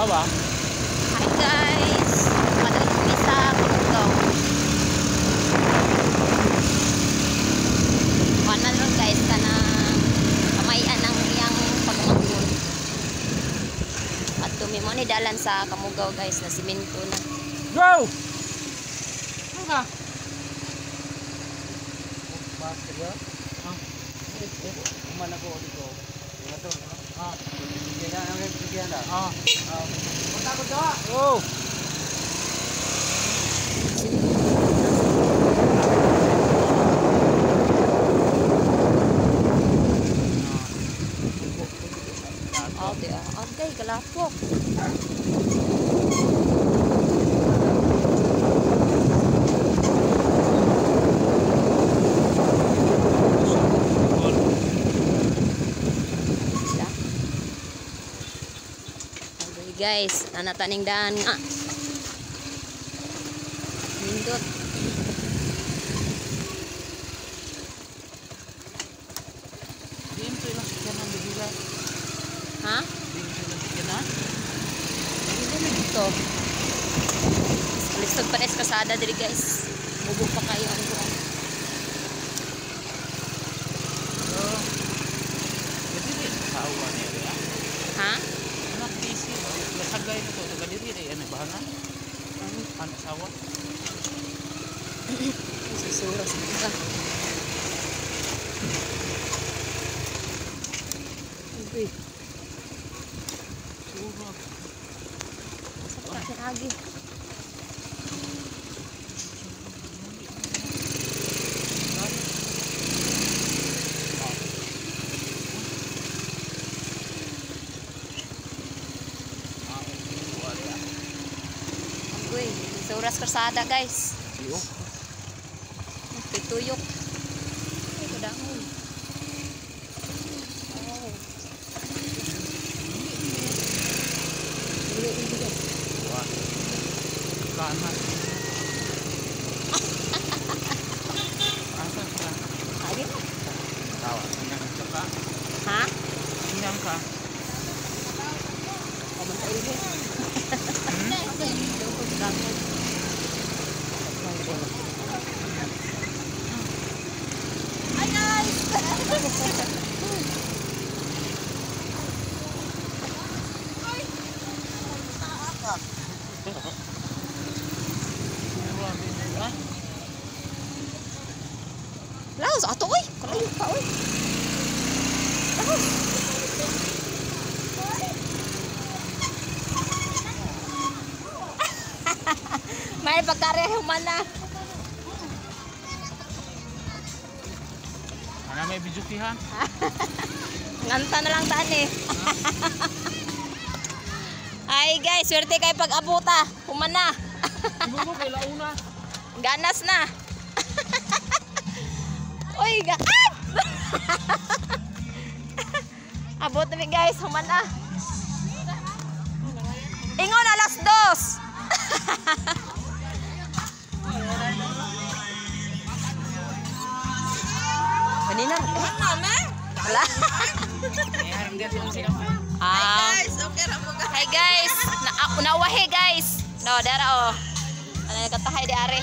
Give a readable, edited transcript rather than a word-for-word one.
ba? Hi guys! Madali kami sa Kamugaw. Kanan ron guys, kana kamayan ang iyang pagmangkon. At tumi mo ni dalan sa Kamugaw guys, na simento na. Go! Ano ka? Basket ya? Kuman ako dito. Ito. Kaya ang bigyan na. Punta ko daw. Oh. Okay, kalapok. Guys, nataning daan nga. Nindot. Diin to ilang sikyan ang bibila. Ha? Diin to ilang sikyan na? Hindi na dito. Listog pa na kasada diri guys. Bubog pa kayo ang doon. Jadi din sa awa niya. Ha? Anak busy. Nasagay na to. Taga diri ay ano bahanan? Ano asawa? Susuras ka. Okay. Surag. Sa pagkakagi. Uy, sa oras karsada guys. Iyo. Pituyok. Ay, kadamon. Oh. Hindi guys. Wah. Kana. Asa ka? Adi mo. Tawa. Inyang ka. Ha? Inyang ka. Pamantay rin. Hi guys! Laos, ato oy! Kalayo ka oy! Laos! May pagkareho man na. Ana may bijukihan? Nganta na lang taan eh. Ay guys, swerte kayo pag-abuta. Human na. Ibo mo kay launa. Ganas na. Uy, abot na guys, human na. Ingon alas 2. Kanina. Wala. Hi guys, okay ra mo guys. Hi guys. Nauwahi guys. No, dara oh. Ano katahay di are.